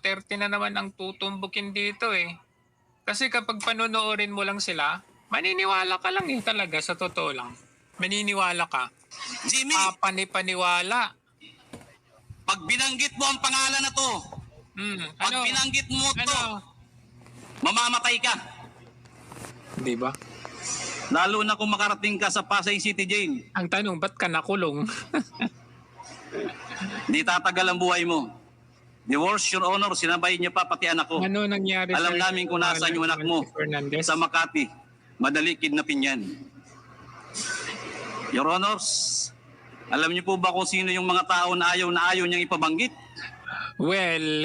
Duterte na naman ang tutumbukin dito eh. Kasi kapag panonoorin mo lang sila, maniniwala ka lang eh talaga sa totoo lang. Maniniwala ka. Jimmy, Panipaniwala. pag binanggit mo ang pangalan na to, pag Ano? binanggit mo to, Ano? mamamatay ka. Di ba? Lalo na kung makarating ka sa Pasay City Jail. Ang tanong, ba't ka nakulong? Di tatagal ang buhay mo. Divorce, Your Honor, sinabay niya pa pati anak ko. Ano nangyari? Alam sir, namin kung nasaan yung anak mo. Fernandez? Sa Makati. Madali kidnapin yan. Your Honors, alam niyo po ba kung sino yung mga tao na ayaw niyang ipabanggit? Well,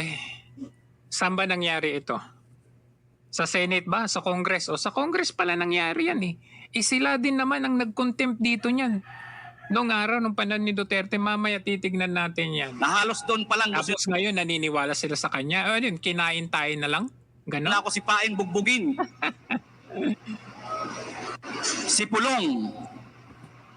saan ba nangyari ito? Sa Senate ba? Sa Congress? O sa Congress pala nangyari yan eh. Sila din naman ang nag-contempt dito niyan. Noong araw, nung panahon ni Duterte, mamaya titignan natin yan. Na halos doon pa lang gusto Tapos ngayon, naniniwala sila sa kanya. O yun, kinain tayo na lang. Ganon. na ako si Pain bugbugin. Si Pulong.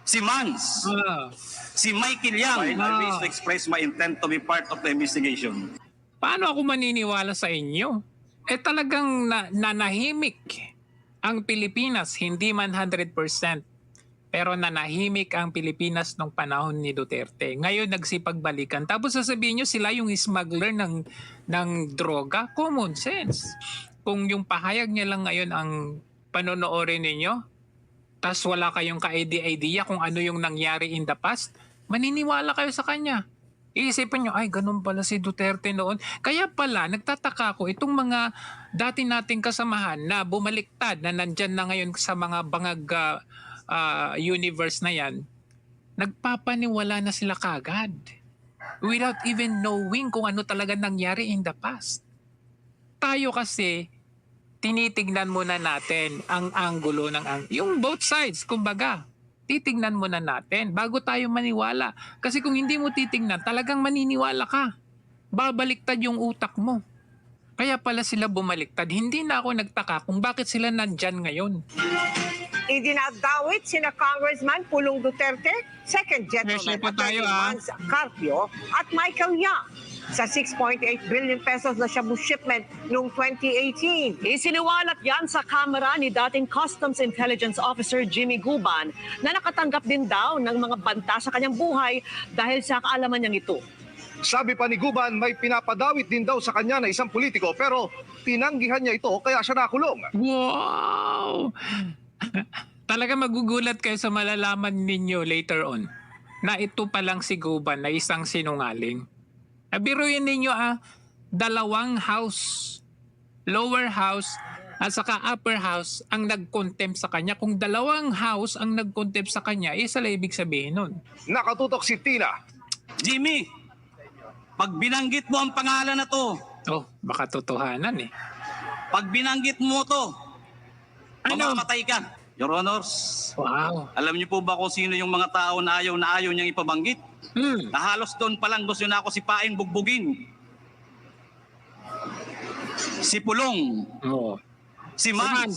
Si Mans. Ah, Si Michael Yang. I wish to express my intent to be part of the investigation. paano ako maniniwala sa inyo? Talagang nanahimik ang Pilipinas, hindi man 100%. Pero nanahimik ang Pilipinas nung panahon ni Duterte. Ngayon nagsipagbalikan. Tapos sasabihin nyo sila yung smuggler ng droga. Common sense. Kung yung pahayag niya lang ngayon ang panonoorin ninyo, tas wala kayong ka-idea kung ano yung nangyari in the past, maniniwala kayo sa kanya. Iisipin nyo, ay ganun pala si Duterte noon. Kaya pala, nagtataka ko, itong mga dati nating kasamahan na bumaliktad, na nandyan na ngayon sa mga bangag universe na yan, nagpapaniwala na sila kagad. Without even knowing kung ano talaga nangyari in the past. Tayo kasi, tinitignan muna natin ang anggulo ng yung both sides, kumbaga. Titignan muna natin bago tayo maniwala. Kasi kung hindi mo titignan, talagang maniniwala ka. Babaliktad yung utak mo. Kaya pala sila bumaliktad. Hindi na ako nagtaka kung bakit sila nandyan ngayon. Idinagdawit sina Congressman Pulong Duterte, Second Gentleman pa tayo, Attorney Mans Carpio at Michael Yang sa 6.8 billion pesos na shabu shipment noong 2018. Isiniwalat yan sa kamera ni dating Customs Intelligence Officer Jimmy Guban na nakatanggap din daw ng mga banta sa kanyang buhay dahil sa kaalaman niyang ito. Sabi pa ni Guban, may pinapadawit din daw sa kanya na isang politiko pero tinanggihan niya ito kaya siya nakulong. Wow! Talaga magugulat kayo sa malalaman ninyo later on na ito palang si Guban na isang sinungaling. Biruin ninyo dalawang house, lower house at saka upper house ang nag-contempt sa kanya. Kung dalawang house ang nag-contempt sa kanya, sala ibig sabihin nun. Nakatutok si Tina. Jimmy, pag binanggit mo ang pangalan na to, Oh, baka totohanan eh. pag binanggit mo to, mamamatay ka. Your Honors, Wow. alam niyo po ba kung sino yung mga tao na ayaw niyang ipabanggit? Na halos doon pa lang gusto na ako si Pain bugbugin. Si Pulong, Oh. si Mans,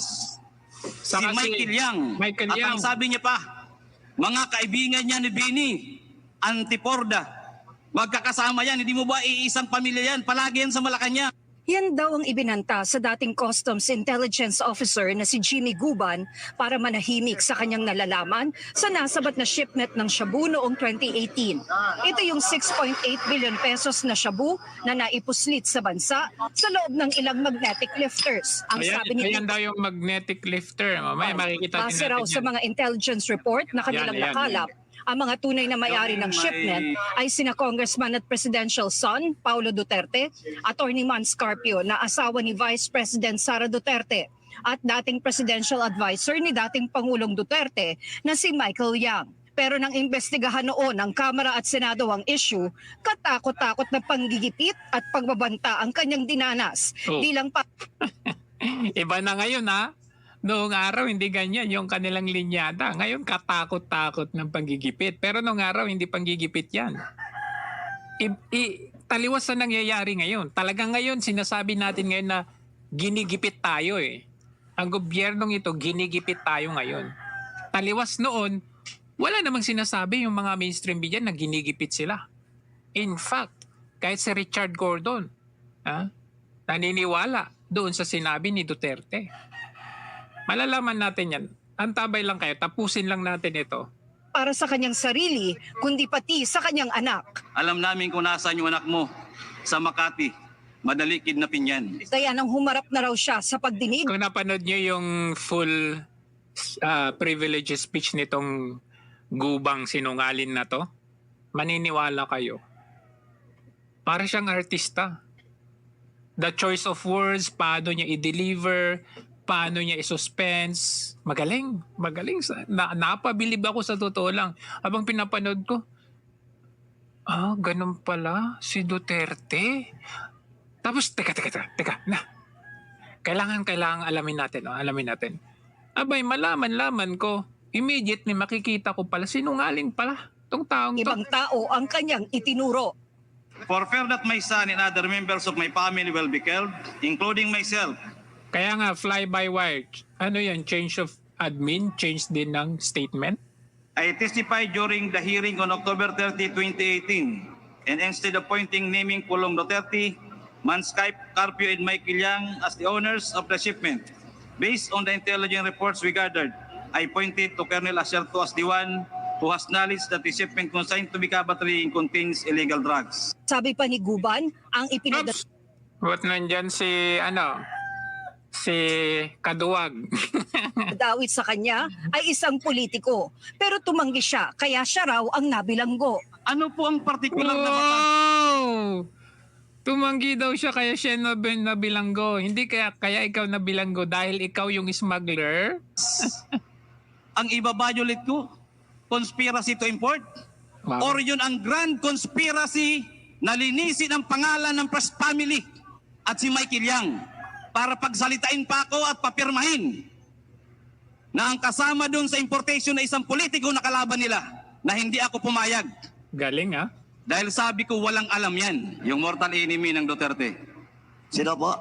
si Saka Michael Yang. Michael At ang Yang. sabi niya pa, mga kaibigan niya ni Bini, Antiporda, magkakasama yan, hindi mo ba iisang pamilya yan? Palagi yan sa Malacanang. Yan daw ang ibinanta sa dating Customs Intelligence Officer na si Jimmy Guban para manahimik sa kanyang nalalaman sa nasabat na shipment ng shabu noong 2018. Ito yung 6.8 billion pesos na shabu na naipuslit sa bansa sa loob ng ilang magnetic lifters. Ang sabi ni Ayan daw yung magnetic lifter. Mamaya makikita din base natin raw sa yan. mga intelligence report na kanilang Yan. nakalap, ang mga tunay na may-ari ng shipment ay sina Congressman at Presidential son, Paulo Duterte, Attorney Mans Carpio na asawa ni Vice President Sara Duterte, at dating Presidential Advisor ni dating Pangulong Duterte na si Michael Yang. Pero nang imbestigahan noon ng Kamara at Senado ang issue, katakot-takot na panggigipit at pagbabanta ang kanyang dinanas. Oh. Di lang pa Iba na ngayon Noong araw hindi ganyan yung kanilang linyada. Ngayon katakot-takot ng panggigipit. Pero noong araw hindi panggigipit yan. Taliwas na nangyayari ngayon. Talagang ngayon sinasabi natin ngayon na ginigipit tayo eh. Ang gobyernong ito ginigipit tayo ngayon. Taliwas noon, wala namang sinasabi yung mga mainstream media na ginigipit sila. In fact, kahit si Richard Gordon, naniniwala doon sa sinabi ni Duterte. Malalaman natin yan. Antabay lang kayo, tapusin lang natin ito. Para sa kanyang sarili, kundi pati sa kanyang anak. Alam namin kung nasaan yung anak mo sa Makati. Madali kidnapin yan. Kaya nang humarap na raw siya sa pagdinig Kung napanood nyo yung full privilege speech nitong gubang sinungalin na to, maniniwala kayo. Para siyang artista. The choice of words, paano niya i-deliver, paano niya i-suspense. Magaling. Magaling. Napabilib ako sa totoo lang. Habang pinapanood ko, ganun pala si Duterte. Tapos, teka na. Kailangan alamin natin. Alamin natin. Abay, malaman ko. Immediately makikita ko pala, sinungaling pala itong taong to. ibang tao ang kanyang itinuro. For fear that my son and other members of my family will be killed, including myself, Kaya nga, fly-by-wire. Ano yan? Change of admin? Change din ng statement? I testified during the hearing on October 30, 2018, and instead of naming Pulong Duterte, Manskype, Carpio, and Mike Ilyang as the owners of the shipment, based on the intelligence reports we gathered, I pointed to Colonel Acerto as the one who has knowledge that the shipment consigned to Bicabatri contains illegal drugs. Sabi pa ni Guban, ang ipinadala Oops! Ba't nandyan si Kaduwag? dawit sa kanya ay isang politiko. Pero tumanggi siya, kaya siya raw ang nabilanggo. Ano po ang particular na bata? Wow! Tumanggi daw siya kaya siya nabilanggo. Hindi kaya ikaw nabilanggo dahil ikaw yung smuggler? Ang iba-violate ko? Conspiracy to import? Wow. Or yun ang grand conspiracy na linisin ang pangalan ng First Family at si Michael Yang para pagsalitain pa ako at papirmahin na ang kasama doon sa importation na isang politiko na kalaban nila na hindi ako pumayag. Galing ah. Dahil sabi ko walang alam yan, yung mortal enemy ng Duterte. Sino po?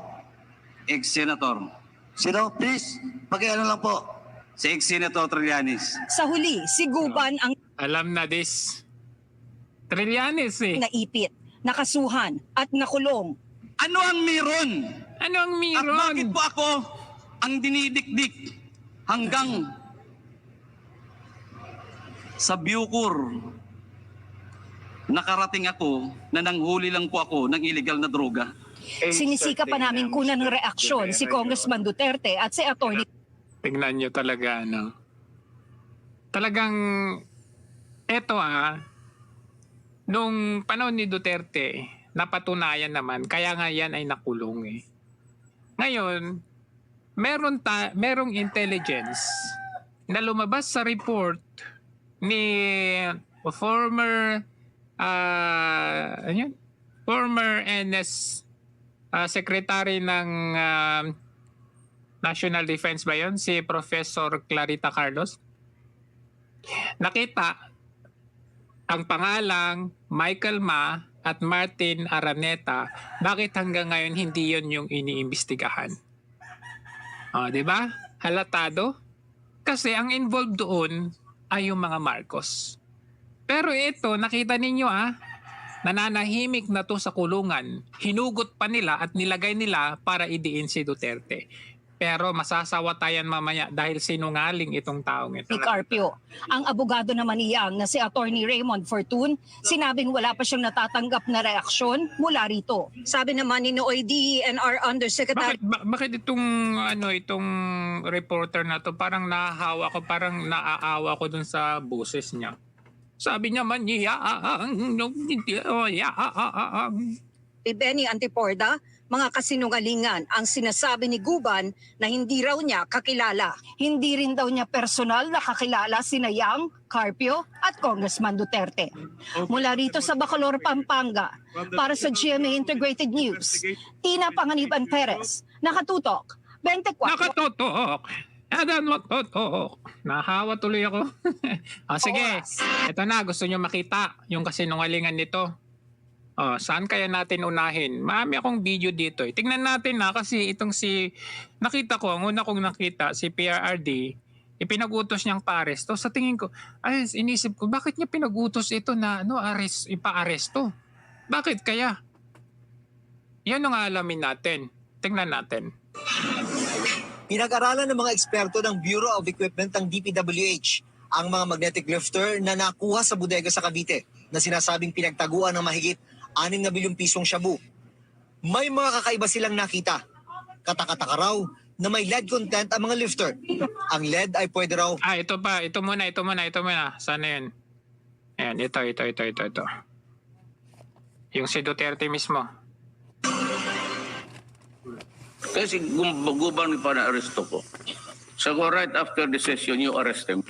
Ex-senator. Sino? Please, pakiano lang po. Si ex-senator Trillanes. Sa huli, si Guban ang Alam na this. Trillanes eh. naipit, nakasuhan at nakulong. Ano ang meron? Ano ang At bakit meron? po ako ang dinidikdik hanggang sa Bucor? Nakarating ako na nanghuli lang po ako ng illegal na droga. Sinisika pa namin kunan ng reaksyon si Congressman Duterte at si Atty. Tingnan nyo talaga, ano. Talagang, eto nung panahon ni Duterte, napatunayan naman, kaya nga yan ay nakulong eh. Ngayon, merong intelligence na lumabas sa report ni former former NS Secretary ng National Defense ba yun? Si Professor Clarita Carlos. Nakita ang pangalang Michael Ma at Martin Araneta. Bakit hanggang ngayon hindi yun yung iniimbestigahan? Di ba? Halatado? Kasi ang involved doon ay yung mga Marcos. Pero ito, nakita ninyo nananahimik na to sa kulungan. Hinugot pa nila at nilagay nila para idiin si Duterte. Pero masasawatayan mamaya dahil sinungaling itong taong ito. ni Carpio. Ang abogado naman niyang na si Atty. Raymond Fortun, sinabing wala pa siyang natatanggap na reaksyon mula rito. Sabi naman ni Nooy DENR Undersecretary Bakit itong itong reporter na to parang nahahawa ko, parang naaawa ko dun sa boses niya. Sabi niya man Benny Antiporda, mga kasinungalingan ang sinasabi ni Guban na hindi raw niya kakilala. Hindi rin daw niya personal na kakilala sina Yang, Carpio at Congressman Duterte. Mula rito sa Bacolor, Pampanga, para sa GMA Integrated News, Tina Panganiban Perez, Nakatutok, 24. Nakatutok! Nahawa tuloy ako. Sige, ito na. Gusto nyo makita yung kasinungalingan nito. Saan kaya natin unahin? Marami akong video dito. Tingnan natin kasi itong nakita ko, ang una kong nakita, si PRRD, ipinag-utos niyang pa-aresto. Sa tingin ko, inisip ko, bakit niya pinag-utos ito na ipa-aresto? Bakit kaya? Yan ang alamin natin. Tingnan natin. Pinag-aralan ng mga eksperto ng Bureau of Equipment ng DPWH ang mga magnetic lifter na nakuha sa bodega sa Cavite na sinasabing pinagtaguan ng mahigit 6 na bilyong pisong shabu. May mga kakaiba silang nakita. Katakataka raw na may lead content ang mga lifter. Ang lead ay pwede raw Ito pa. Ito muna. Sana yun? Ayan, ito. Yung si Duterte mismo. Kasi guban pa na aresto ko. So right after the session, you arrest him.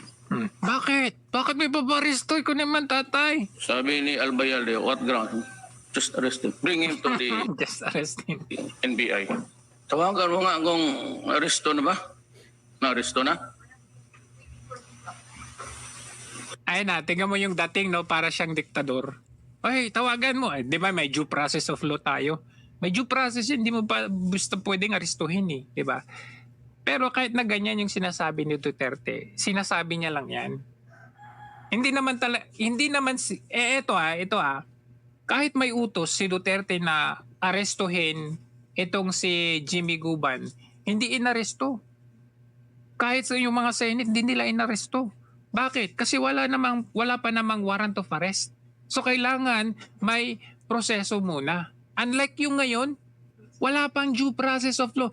Bakit? Bakit may paparesto ko naman, tatay? Sabi ni Albayalde, what ground? Just arrest him. Bring him to the Just arrest him. NBI. Tawagan mo nga kung aresto na ba? Na-aresto na? Ayun na, tingnan mo yung dating, no, para siyang diktador. Ay, tawagan mo. Di ba may due process of law tayo? May due process yun, hindi mo pa basta pwedeng arestuhin eh, di ba? Pero kahit na ganyan yung sinasabi ni Duterte, sinasabi niya lang yan. Hindi naman ito kahit may utos si Duterte na arestuhin itong si Jimmy Guban, hindi inaresto. Kahit sa yung mga Senate, hindi nila inaresto. Bakit? Kasi wala pa namang warrant of arrest. So kailangan may proseso muna. Unlike yung ngayon, wala pang due process of law.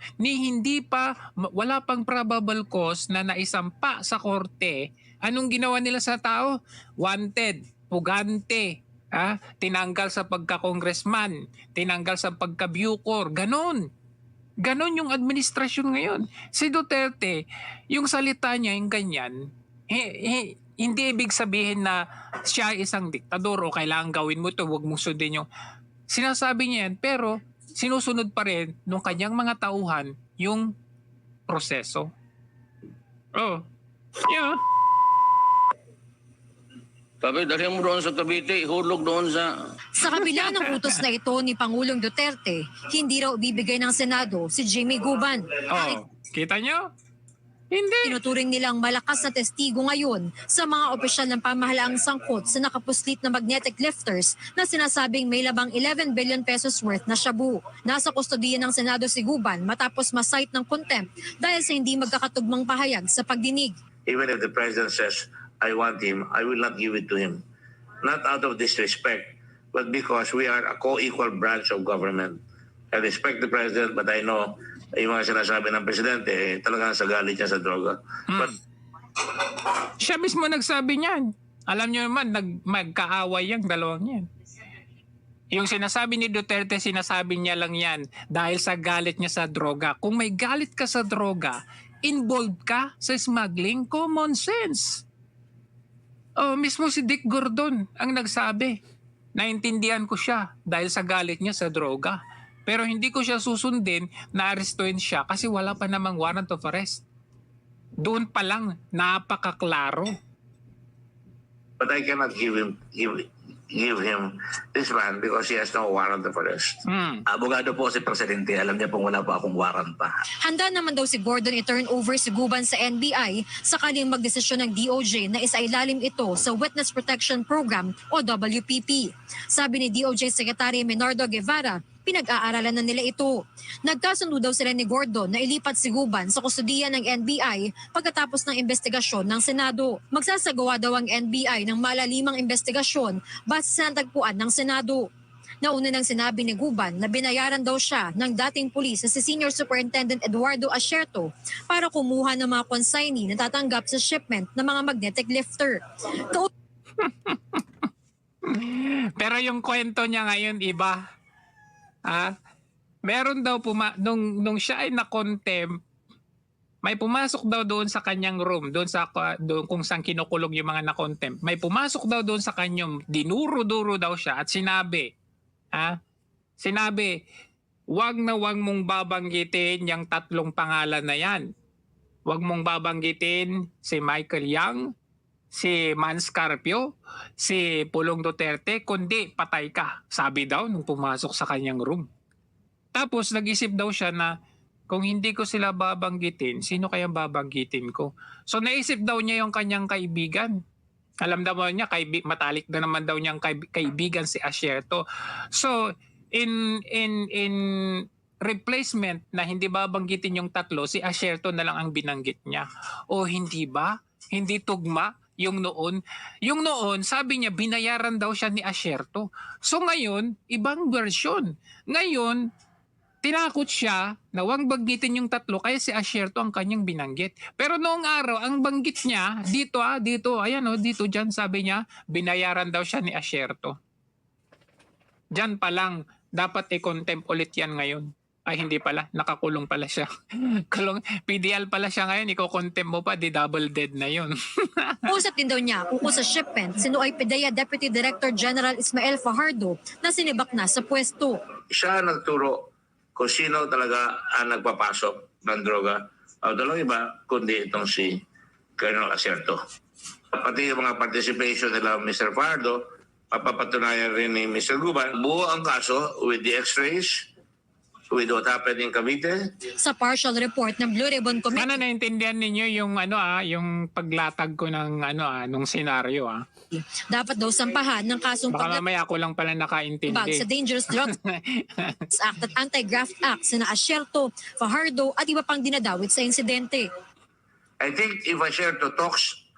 Wala pang probable cause na naisampa sa korte. Anong ginawa nila sa tao? Wanted, pugante, tinanggal sa pagka-congressman, tinanggal sa pagka-bucor, ganon. Ganon yung administrasyon ngayon. Si Duterte, yung salita niya yung ganyan, hindi ibig sabihin na siya isang diktador o kailangan gawin mo ito, huwag mong sundin yung... Sinasabi niya yan, pero sinusunod pa rin ng kanyang mga tauhan yung proseso. Oh, yeah. Sabi, dali mo doon sa Cavite, ihulog doon sa... Sa kabila ng utos na ito ni Pangulong Duterte, hindi raw ibibigay ng Senado si Jimmy Guban. Oh, kita nyo? Hindi. Tinuturing nilang malakas na testigo ngayon sa mga opisyal ng pamahalaang sangkot sa nakapuslit na magnetic lifters na sinasabing may labang 11 billion pesos worth na shabu. Nasa kustodiya ng Senado si Guban matapos ma-cite ng contempt dahil sa hindi magkakatugmang pahayag sa pagdinig. Even if the president says, I want him, I will not give it to him. Not out of disrespect, but because we are a co-equal branch of government. I respect the president, but I know yung mga sinasabi ng presidente, talagang sa galit niya sa droga. But siya mismo nagsabi niyan. Alam niyo naman, magkaaway yung dalawang yan. Yung sinasabi ni Duterte, sinasabi niya lang yan dahil sa galit niya sa droga. Kung may galit ka sa droga, involved ka sa smuggling, common sense. Oh, mismo si Dick Gordon ang nagsabi. Naintindihan ko siya dahil sa galit niya sa droga. Pero hindi ko siya susundin na arestuin siya kasi wala pa namang warrant of arrest. Doon pa lang, napakaklaro. But I cannot give him this man because he has no warrant of arrest. Abogado po si Presidente, alam niya pong wala pa akong warrant pa. Handa naman daw si Gordon i-turn over si Guban sa NBI sakaling magdesisyon ng DOJ na isailalim ito sa Witness Protection Program o WPP. Sabi ni DOJ Secretary Menardo Guevara, pinag-aaralan na nila ito. Nagkasundo daw sila ni Gordon na ilipat si Guban sa kustodiya ng NBI pagkatapos ng investigasyon ng Senado. Magsasagawa daw ang NBI ng malalimang investigasyon base sa natagpuan ng Senado. Nauna nang sinabi ni Guban na binayaran daw siya ng dating pulis na si Senior Superintendent Eduardo Asierto para kumuha ng mga consignee na tatanggap sa shipment ng mga magnetic lifter. Pero yung kwento niya ngayon iba. Meron daw nung siya ay na-contempt, may pumasok daw doon sa kanyang room, doon kung saan kinukulong yung mga na-contempt. May pumasok daw doon sa kanyang, dinuro-duro daw siya at sinabi, wag mong babanggitin yung 3 pangalan na yan. Wag mong babanggitin si Michael Yang, si Mans Carpio, si Pulong Duterte, kundi patay ka. Sabi daw nung pumasok sa kanyang room. Tapos nag-isip daw siya na kung hindi ko sila babanggitin, sino kayang babanggitin ko? So naisip daw niya yung kanyang kaibigan. Alam daw niya, matalik na naman daw niyang kaibigan si Asierto. So in replacement na hindi babanggitin yung tatlo, si Asierto na lang ang binanggit niya. O hindi ba? Hindi tugma yung noon. Yung noon, sabi niya, binayaran daw siya ni Asierto. So ngayon, ibang version. Ngayon, tinakot siya na huwag banggitin yung tatlo kaya si Asierto ang kanyang binanggit. Pero noong araw, ang banggit niya, dito, dito, dyan, sabi niya, binayaran daw siya ni Asierto. Dyan pa lang, dapat i-contempt ulit yan ngayon. Ay, hindi pala. Nakakulong pala siya. PDL pala siya ngayon. Iko-contempt mo pa, di double dead na yun. Usap din daw niya ukol sa shipment si Nuay PDEA Deputy Director General Ismael Fajardo na sinibak na sa pwesto. Siya nagturo kung sino talaga ang nagpapasok ng droga. O dalawang iba, kundi itong si Colonel Asierto. Pati yung mga participation nila Mr. Fajardo, papapatunayan rin ni Mr. Guban. Buo ang kaso with the x-rays, with what happened in Cavite. Sa partial report ng Blue Ribbon Committee. Sana naintindihan ninyo yung yung paglatag ko ng nung senaryo Dapat daw sampahan ng kasong Baka mamaya ako lang pala nakaintindi. sa Dangerous Drugs Act at Anti-Graft Act sina Asierto, Fajardo at iba pang dinadawit sa insidente. I think if Asierto talks,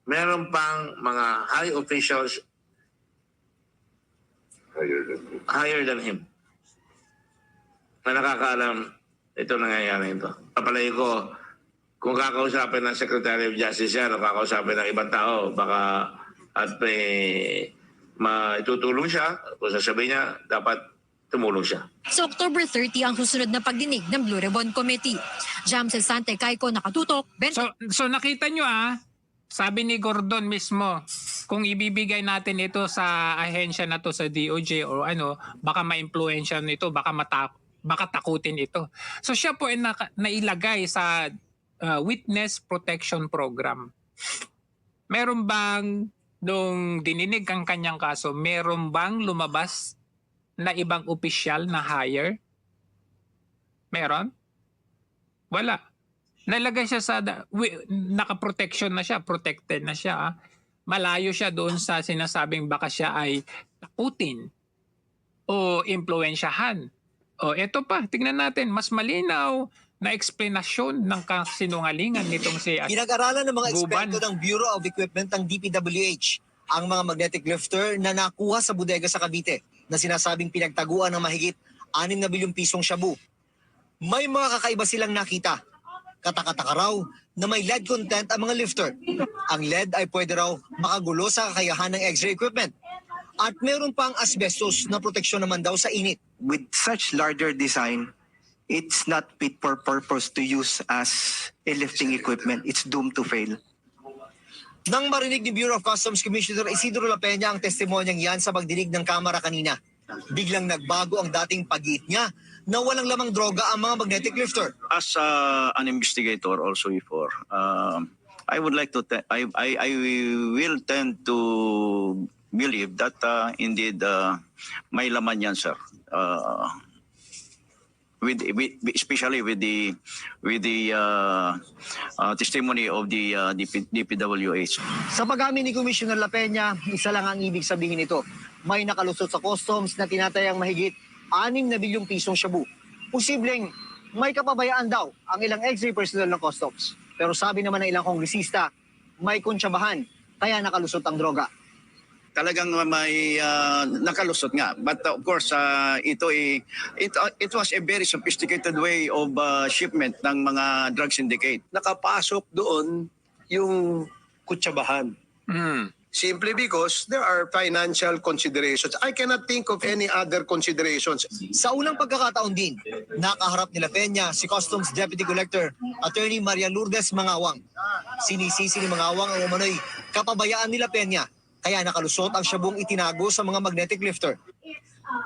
meron pang mga high officials higher than him na nakakaalam ito nangyayari ito. Papalay ko, kung kakausapin ng Secretary of Justice yan o kakausapin ng ibang tao, baka at maitutulong siya, kung sasabihin niya, dapat tumulong siya. Sa October 30 ang susunod na pagdinig ng Blue Ribbon Committee. Jamsel Sante Caico, nakatutok. So nakita nyo sabi ni Gordon mismo, kung ibibigay natin ito sa ahensya na to sa DOJ o baka ma-influensya nito, baka takutin ito. So siya po ay nailagay sa Witness Protection Program. Meron bang, nung dininig ang kanyang kaso, meron bang lumabas na ibang opisyal na hire? Meron? Wala. Nalagay siya sa, naka-protection na siya, protected na siya. Malayo siya doon sa sinasabing baka siya ay takutin o impluensyahan. O eto pa, tignan natin, mas malinaw na eksplanasyon ng kasinungalingan nitong si Pinag-aralan ng mga Guban. eksperto ng Bureau of Equipment ng DPWH ang mga magnetic lifter na nakuha sa bodega sa Cavite na sinasabing pinagtaguan ng mahigit 6 na bilyong pisong shabu. May mga kakaiba silang nakita. Katakataka raw na may lead content ang mga lifter. Ang lead ay pwede raw makagulo sa kakayahan ng X-ray equipment. At meron pang asbestos na proteksyon naman daw sa init. With such larger design, it's not fit for purpose to use as a lifting equipment. It's doomed to fail. Nang marinig ni Bureau of Customs Commissioner Isidro La Peña ang testimonyang yan sa pagdinig ng Kamara kanina, biglang nagbago ang dating pag-iit niya na walang lamang droga ang mga magnetic lifter. As an investigator also before, I would like to I will tend to believe that indeed may laman yan, sir. Especially with the testimony of the DPWH. Sa pag-amin ni Commissioner La Peña, isa lang ang ibig sabihin nito. May nakalusot sa customs na tinatayang mahigit 6 na bilyong pisong shabu. Posibleng may kapabayaan daw ang ilang X-ray personnel ng customs. Pero sabi naman ng ilang kongresista, may kuntsabahan kaya nakalusot ang droga. Talagang may nakalusot nga. But of course, it was a very sophisticated way of shipment ng mga drug syndicate. Nakapasok doon yung kutsabahan. Simply because there are financial considerations. I cannot think of any other considerations. Sa unang pagkakataon din, nakaharap nila Peña si Customs Deputy Collector Attorney Maria Lourdes Mangawang. Sinisisi ni Mangawang ang umano'y kapabayaan nila Peña kaya nakalusot ang shabong itinago sa mga magnetic lifter.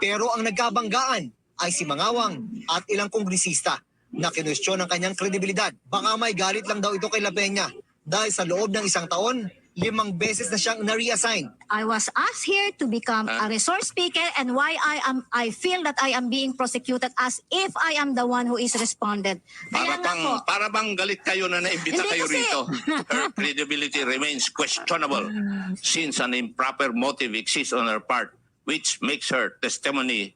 Pero ang nagkabanggaan ay si Mangawang at ilang kongresista na kinwestiyon ang kanyang kredibilidad. Baka may galit lang daw ito kay La Peña dahil sa loob ng 1 taon, 5 beses na siyang na-reassign. I was asked here to become a resource speaker and why I feel that I am being prosecuted as if I am the one who is responded. Para bang galit kayo na naimbita kayo rito. Her credibility remains questionable since an improper motive exists on her part which makes her testimony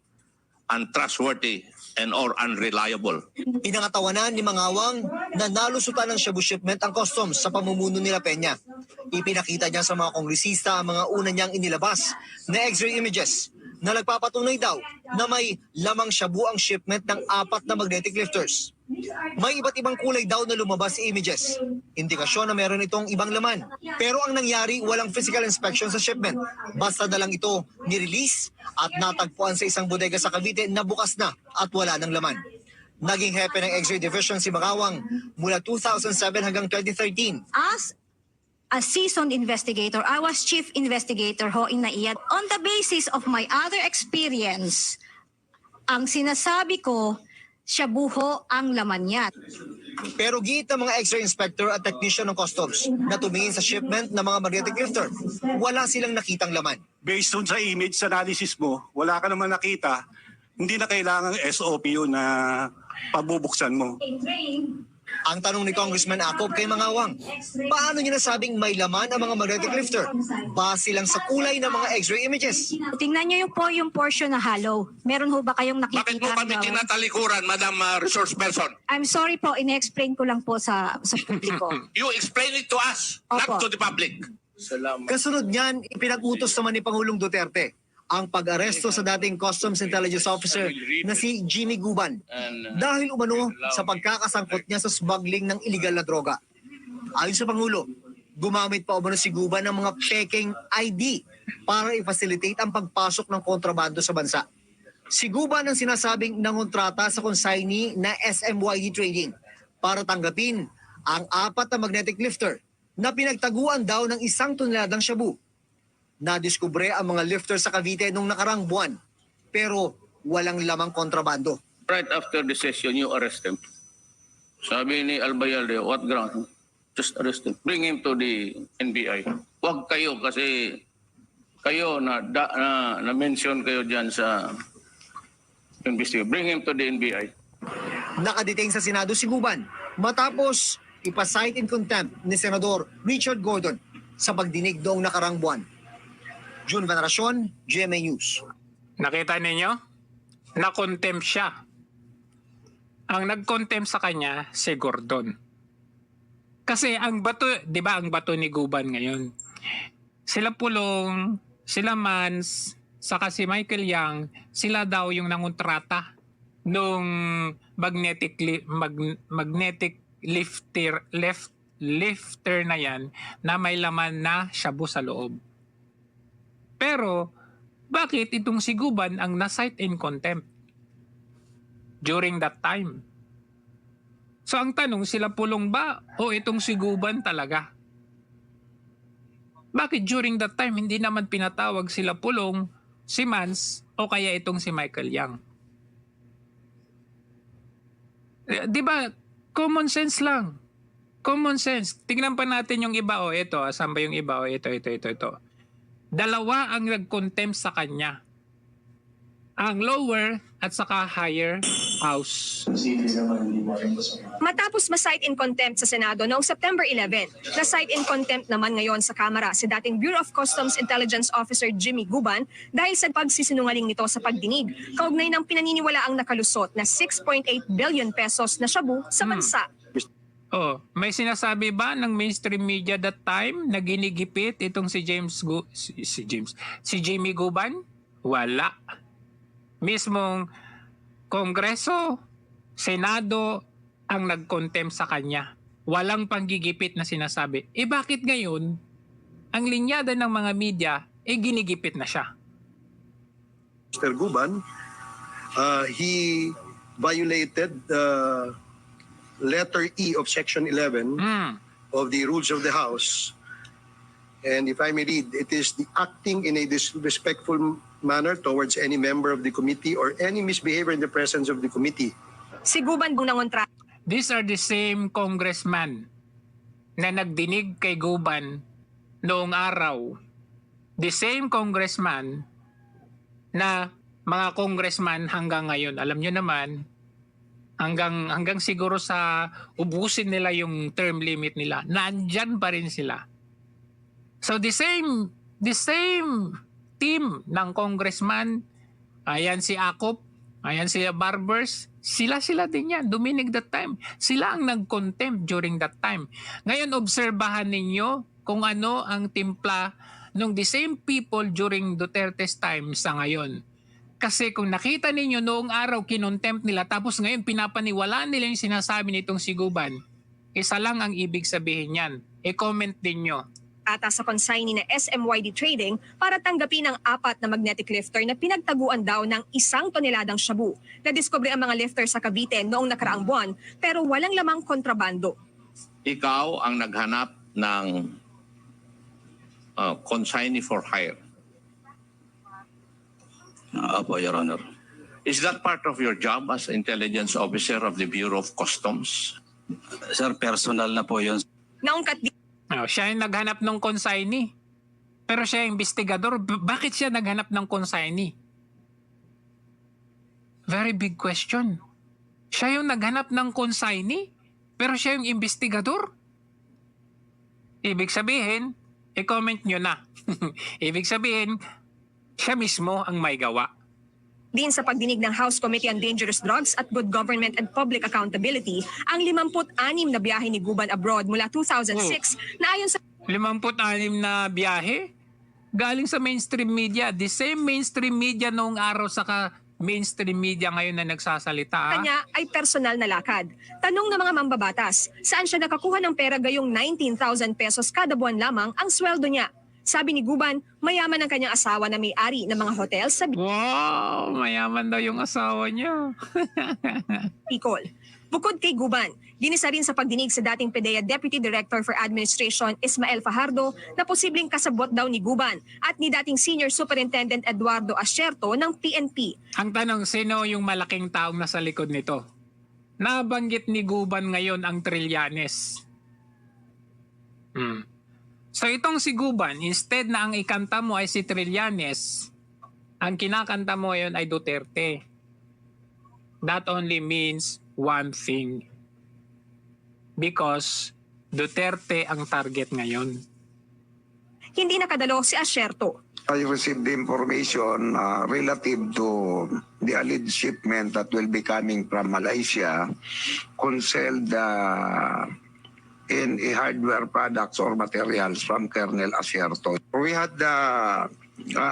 untrustworthy and or unreliable. Pinangatawanan ni Mangawang na nalusutan ng shabu shipment ang customs sa pamumuno nila Peña. Ipinakita niya sa mga kongresista ang mga una niyang inilabas na X-ray images na nagpapatunay daw na may lamang shabu ang shipment ng 4 na magnetic lifters. May iba't ibang kulay daw na lumabas sa images. Indikasyon na meron itong ibang laman. Pero ang nangyari, walang physical inspection sa shipment. Basta na lang ito nirelease at natagpuan sa isang bodega sa Cavite na bukas na at wala ng laman. Naging hepe ng X-ray Division si Mangawang mula 2007 hanggang 2013. As a seasoned investigator, I was chief investigator ho in NAIA. On the basis of my other experience, ang sinasabi ko, shabu ho ang laman niya. Pero giit ng mga X-ray inspector at technician ng customs na tumingin sa shipment ng mga magnetic lifter, wala silang nakitang laman. Based on sa image analysis mo, wala ka naman nakita, hindi na kailangang SOP yun na pabubuksan mo. Ang tanong ni Congressman Acop kay Mangawang, paano niya nasabing may laman ang mga magnetic lifter? Base lang sa kulay ng mga X-ray images. Tingnan niyo yung portion na hollow. Meron ho ba kayong nakikita? Bakit mo kami tinatalikuran, Madam Resource Person? I'm sorry po, ine-explain ko lang po sa publiko. You explain it to us, not to the public. Kasunod niyan, ipinag-utos naman ni Pangulong Duterte ang pag-aresto sa dating Customs Intelligence Officer na si Jimmy Guban dahil umano sa pagkakasangkot niya sa smuggling ng illegal na droga. Ayon sa Pangulo, gumamit pa umano si Guban ng mga peking ID para i-facilitate ang pagpasok ng kontrabando sa bansa. Si Guban ang sinasabing nangontrata sa consignee na SMYD Trading para tanggapin ang 4 na magnetic lifter na pinagtaguan daw ng 1 toneladang shabu. Nadiskubre ang mga lifter sa Cavite nung nakarang buwan, pero walang lamang kontrabando. Right after the session, you arrest him. Sabi ni Albayalde, what ground? Just arrest him. Bring him to the NBI. Huwag kayo kasi kayo na-mention kayo dyan sa investigation. Bring him to the NBI. Nakadetain sa Senado si Guban matapos ipasight in contempt ni Senador Richard Gordon sa pagdinig noong nakarang buwan. June Veneracion, GMA News. Nakita ninyo? Na-contempt siya. Ang nag-contempt sa kanya, si Gordon. Kasi ang bato, di ba ang bato ni Guban ngayon? Sila Pulong, sila Mans, saka si Michael Yang, sila daw yung nangontrata nung magnetic lifter na yan na may laman na shabu sa loob. Pero, bakit itong si Guban ang na-cite in contempt during that time? So ang tanong, sila Pulong ba o itong si Guban talaga? Bakit during that time hindi naman pinatawag sila Pulong, si Mans o kaya itong si Michael Yang? Di ba? Common sense lang. Common sense. Tingnan pa natin yung iba. Ito. Saan ba yung iba? Ito. Dalawa ang nag-contempt sa kanya. Ang lower at saka higher house. Matapos ma-cite in contempt sa Senado noong September 11, na-cite in contempt naman ngayon sa Kamara si dating Bureau of Customs Intelligence Officer Jimmy Guban dahil sa pagsisinungaling nito sa pagdinig, kaugnay ng pinaniniwalaang nakalusot na 6.8 billion pesos na shabu sa bansa. May sinasabi ba ng mainstream media that time na ginigipit itong si Jimmy Guban? Wala. Mismong Kongreso, Senado ang nag-contempt sa kanya. Walang panggigipit na sinasabi. Bakit ngayon ang linyada ng mga media ginigipit na siya? Mr. Guban, he violated letter E of Section 11 of the Rules of the House. And if I may read, it is the acting in a disrespectful manner towards any member of the committee or any misbehavior in the presence of the committee. Si Guban bunangontra. These are the same congressman na nagdinig kay Guban noong araw. The same congressman na mga congressman hanggang ngayon. Alam nyo naman, hanggang siguro sa ubusin nila yung term limit nila, nandyan pa rin sila. So the same team ng congressman, ayan si Acop, Ayan sila barbers, sila din yan, duminig that time. Sila ang nag-contempt during that time. Ngayon, obserbahan ninyo kung ano ang timpla ng the same people during Duterte's time sa ngayon. Kasi kung nakita ninyo noong araw kinontempt nila tapos ngayon pinapaniwalaan nila yung sinasabi nitong si Guban, isa lang ang ibig sabihin yan. I-comment din nyo. Ata sa consignee na SMYD Trading para tanggapin ang 4 na magnetic lifter na pinagtaguan daw ng 1 toneladang shabu. Nadiskubre ang mga lifter sa Cavite noong nakaraang buwan pero walang lamang kontrabando. Ikaw ang naghanap ng consignee for hire. Apo, Your Honor. Is that part of your job as intelligence officer of the Bureau of Customs? Sir, personal na po yun. Naungkat Siya yung naghanap ng consignee. Pero siya yung investigador. Bakit siya naghanap ng consignee? Very big question. Siya yung naghanap ng consignee, pero siya yung investigador? Ibig sabihin, i-comment nyo na. Ibig sabihin, siya mismo ang may gawa. Din sa pagdinig ng House Committee on Dangerous Drugs at Good Government and Public Accountability, ang 56 na biyahe ni Guban abroad mula 2006 na ayon sa 56 na biyahe? Galing sa mainstream media. The same mainstream media noong araw saka mainstream media ngayon na nagsasalita. Kanya ay personal na lakad. Tanong ng mga mambabatas, saan siya nakakuha ng pera gayong 19,000 pesos kada buwan lamang ang sweldo niya? Sabi ni Guban, mayaman ang kanyang asawa na may-ari ng mga hotel sa Wow, mayaman daw yung asawa niya. Bicol. Bukod kay Guban, ginisa rin sa pagdinig sa dating PDEA Deputy Director for Administration Ismael Fajardo na posibleng kasabot daw ni Guban at ni dating Senior Superintendent Eduardo Asierto ng PNP. Ang tanong, sino yung malaking taong nasa likod nito? Nabanggit ni Guban ngayon ang Trillanes. So itong si Guban, instead na ang ikanta mo ay si Trillanes, ang kinakanta mo ngayon ay Duterte. That only means one thing. Because Duterte ang target ngayon. Hindi nakadalo si Asierto. I received the information relative to the alleged shipment that will be coming from Malaysia concealed in hardware products or materials from Colonel Asierto. We had a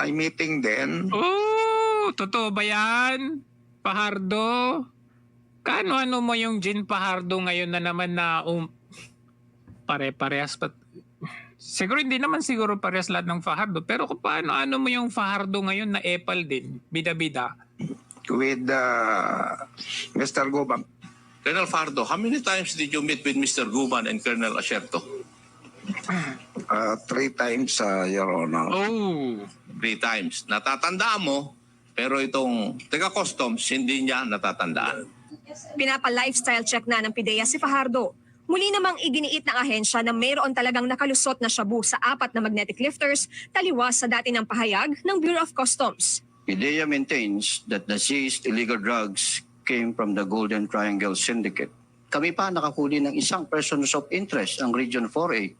meeting then. Oh, totoo ba yan? Fajardo? Kaano-ano mo yung Jean Fajardo ngayon na naman na pare-parehas pa? Siguro hindi naman siguro parehas lahat ng Fajardo. Pero kung paano-ano mo yung Fajardo ngayon na epal din? Bida-bida. With Mr. Guban. Colonel Fajardo, how many times did you meet with Mr. Guban and Colonel Asierto? 3 times, Your Honor. Oh. 3 times. Natatandaan mo, pero itong taga-customs, hindi niya natatandaan. Pinapa-lifestyle check na ng PDEA si Fajardo. Muli namang iginiit ng ahensya na mayroon talagang nakalusot na shabu sa 4 na magnetic lifters taliwas sa dati ng pahayag ng Bureau of Customs. PDEA maintains that the seized illegal drugs came from the Golden Triangle Syndicate. Kami pa nakakuli ng isang persons of interest, ang Region 4A.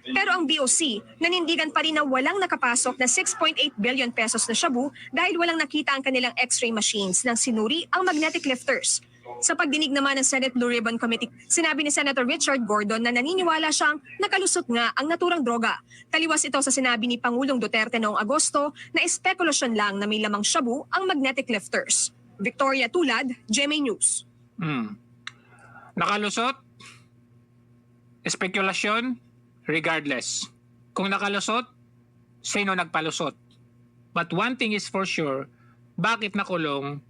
Pero ang BOC, nanindigan pa rin na walang nakapasok na 6.8 billion pesos na shabu dahil walang nakita ang kanilang x-ray machines nang sinuri ang magnetic lifters. Sa pagdinig naman ng Senate Blue Ribbon Committee, sinabi ni Senator Richard Gordon na naniniwala siyang nakalusot nga ang naturang droga. Taliwas ito sa sinabi ni Pangulong Duterte noong Agosto na espekulasyon lang na may lamang shabu ang magnetic lifters. Victoria Tulad, GMA News. Nakalusot? Espekulasyon? Regardless. Kung nakalusot, sino nagpalusot? But one thing is for sure, bakit nakulong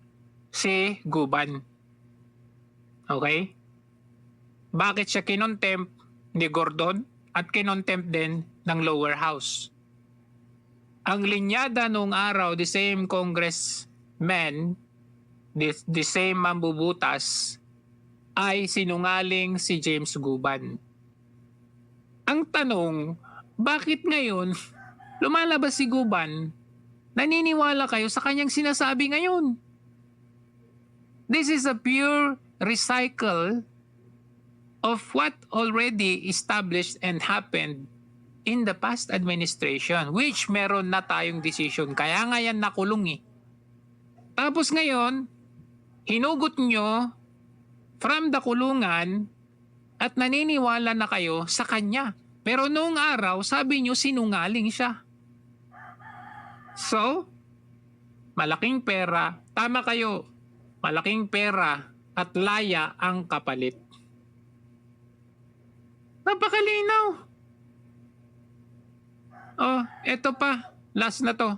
si Guban? Okay? Bakit siya kinontempt ni Gordon at kinontempt din ng lower house? Ang linyada noong araw, the same congressmen, the same mambubutas, ay sinungaling si James Guban. Ang tanong, bakit ngayon lumalabas si Guban? Naniniwala kayo sa kanyang sinasabi ngayon? This is a pure recycle of what already established and happened in the past administration, which meron na tayong decision. Kaya nga yan nakulong eh. Tapos ngayon, Hinugot nyo from the kulungan at naniniwala na kayo sa kanya. Pero noong araw, sabi nyo sinungaling siya. So, malaking pera, tama kayo, malaking pera at laya ang kapalit. Napakalinaw. Oh, eto pa. Last na to.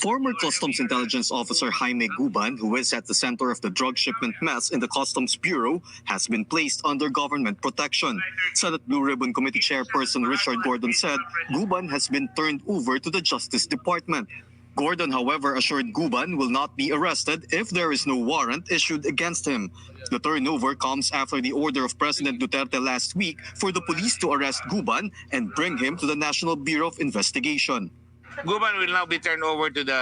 Former Customs Intelligence Officer Jaime Guban, who is at the center of the drug shipment mess in the Customs Bureau, has been placed under government protection. Senate Blue Ribbon Committee Chairperson Richard Gordon said Guban has been turned over to the Justice Department. Gordon, however, assured Guban will not be arrested if there is no warrant issued against him. The turnover comes after the order of President Duterte last week for the police to arrest Guban and bring him to the National Bureau of Investigation. Guban will now be turned over to the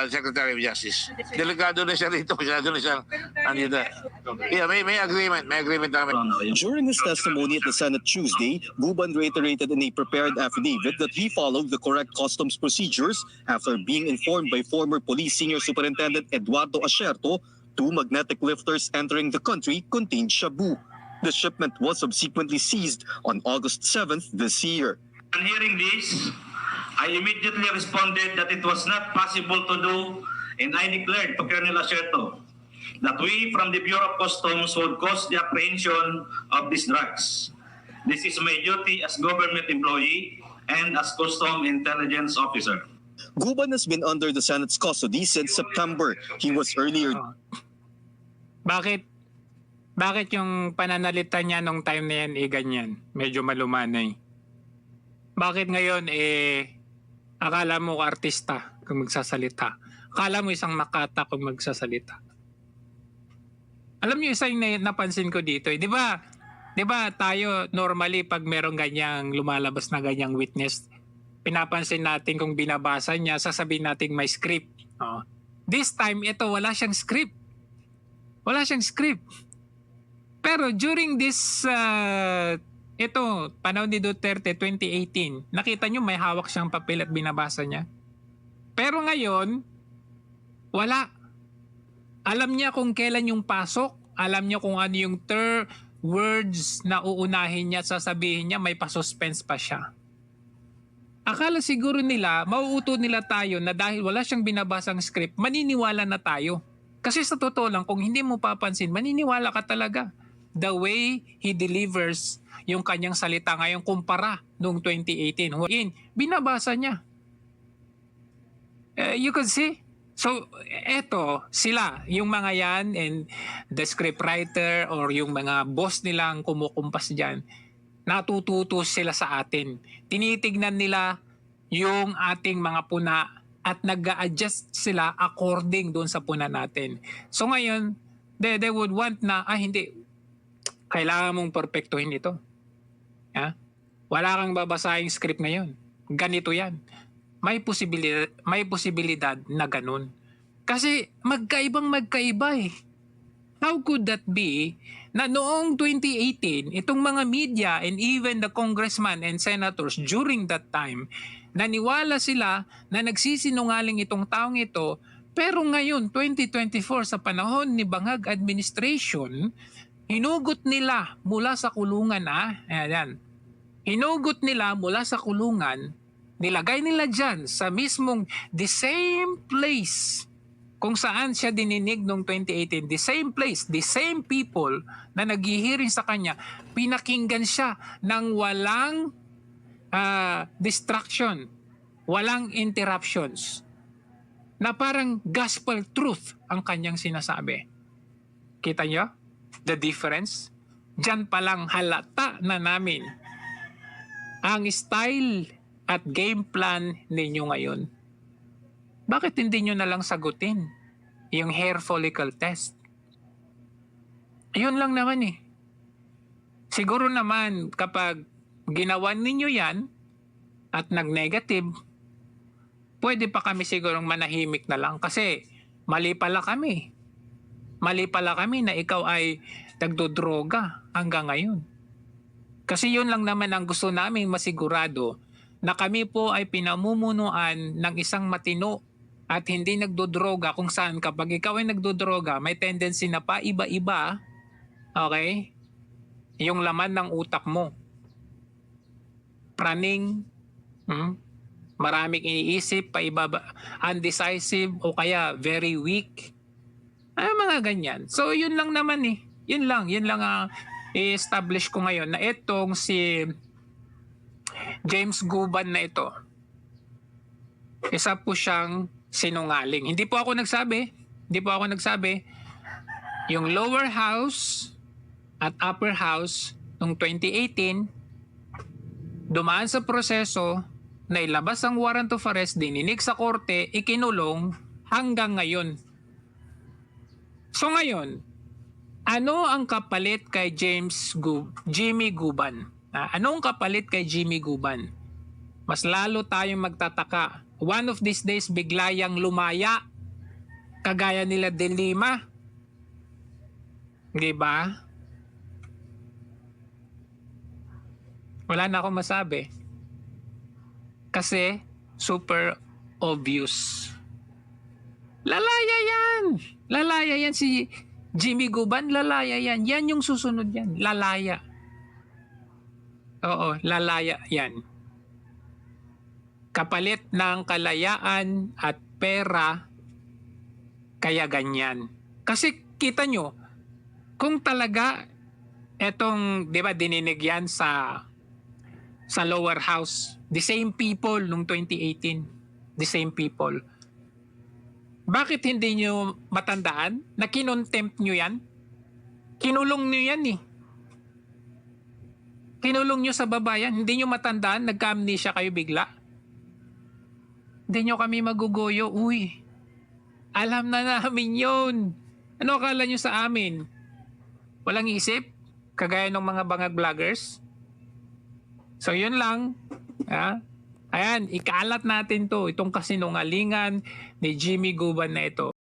Secretary of Justice. Delikado na siya rito. Masyado na siyang Yeah, may agreement. May agreement namin. During his testimony at the Senate Tuesday, Guban reiterated in a prepared affidavit that he followed the correct customs procedures after being informed by former Police Senior Superintendent Eduardo Asierto 2 magnetic lifters entering the country contained shabu. The shipment was subsequently seized on August 7th this year. On hearing this, I immediately responded that it was not possible to do, and I declared to Colonel Asierto that we from the Bureau of Customs would cause the apprehension of these drugs. This is my duty as government employee and as Customs Intelligence Officer. Guban has been under the Senate's custody since September. He was earlier... Bakit yung pananalita niya nung time na yan ganyan? Medyo malumanay. Bakit ngayon akala mo artista kung magsasalita? Akala mo isang makata kung magsasalita? Alam niyo isa yung napansin ko dito, di ba? Di ba tayo normally pag merong ganyang lumalabas na ganyang witness, pinapansin natin kung binabasa niya, sasabihin natin may script. Oh. This time ito wala siyang script. Wala siyang script. Pero during this panahon ni Duterte 2018, nakita nyo may hawak siyang papel at binabasa niya. Pero ngayon, wala. Alam niya kung kailan yung pasok, alam niya kung ano yung words na uunahin niya at sasabihin niya, may pa-suspense pa siya. Akala siguro nila, mauuto nila tayo na dahil wala siyang binabasang script, maniniwala na tayo. Kasi sa totoo lang, kung hindi mo papansin, maniniwala ka talaga. The way he delivers yung kanyang salita ngayon kumpara noong 2018. Binabasa niya. You could see. So, eto, sila, yung mga yan, and the scriptwriter or yung mga boss nilang kumukumpas dyan, natututo sila sa atin. Tinitignan nila yung ating mga puna at nag-a-adjust sila according doon sa puna natin. So ngayon, they would want na, hindi, kailangan mong perfectuhin ito. Wala kang babasahing script ngayon. Ganito yan. May posibilidad na ganun. Kasi magkaiba eh. How could that be na noong 2018, itong mga media and even the congressman and senators during that time, naniwala sila na nagsisinungaling itong taong ito, pero ngayon, 2024, sa panahon ni Bangag administration, hinugot nila mula sa kulungan, hinugot nila mula sa kulungan, nilagay nila dyan sa mismong the same place kung saan siya dininig noong 2018, the same place, the same people na naghihiring sa kanya, pinakinggan siya ng walang distraction, walang interruptions, na parang gospel truth ang kanyang sinasabi. Kita niyo? The difference? Diyan pa lang halata na namin ang style at game plan ninyo ngayon. Bakit hindi nyo na lang sagutin yung hair follicle test? Ayun lang naman eh. Siguro naman kapag ginawa ninyo yan at nag-negative, pwede pa kami sigurong manahimik na lang kasi mali pala kami. Mali pala kami na ikaw ay nagdodroga hanggang ngayon. Kasi yun lang naman ang gusto naming masigurado, na kami po ay pinamumunuan ng isang matino at hindi nagdodroga, kung saan kapag ikaw ay nagdodroga, may tendency na pa iba-iba, okay, yung laman ng utak mo. Praning, maraming iniisip, paiba, undecisive, o kaya very weak. Mga ganyan. So yun lang naman eh. Yun lang i-establish ko ngayon na itong si James Guban na ito, isa po siyang sinungaling. Hindi po ako nagsabi. Yung lower house at upper house noong 2018, dumaan sa proseso, nailabas ang warrant of arrest, dininig sa korte, ikinulong hanggang ngayon. So ngayon, ano ang kapalit kay Jimmy Guban? Anong kapalit kay Jimmy Guban? Mas lalo tayong magtataka. One of these days, bigla yang lumaya. Kagaya nila De Lima. Diba? Wala na akong masabi. Kasi super obvious. Lalaya yan si Jimmy Guban, lalaya yan. Yan yung susunod yan. Lalaya. Oo, lalaya yan. Kapalit ng kalayaan at pera, kaya ganyan. Kasi kita nyo, kung talaga etong, di ba, dininig yan sa lower house, the same people nung 2018, the same people. Bakit hindi nyo matandaan na kinontempt nyo yan? Kinulong nyo yan eh. Kinulong nyo sa babayan. Hindi nyo matandaan, nagka-amnesia kayo bigla. Hindi nyo kami magugoyo. Uy, alam na namin yun. Ano akala nyo sa amin? Walang isip? Kagaya ng mga bangag vloggers? So yun lang. Ayan, ikalat natin to. Itong kasinungalingan ni Jimmy Guban na ito.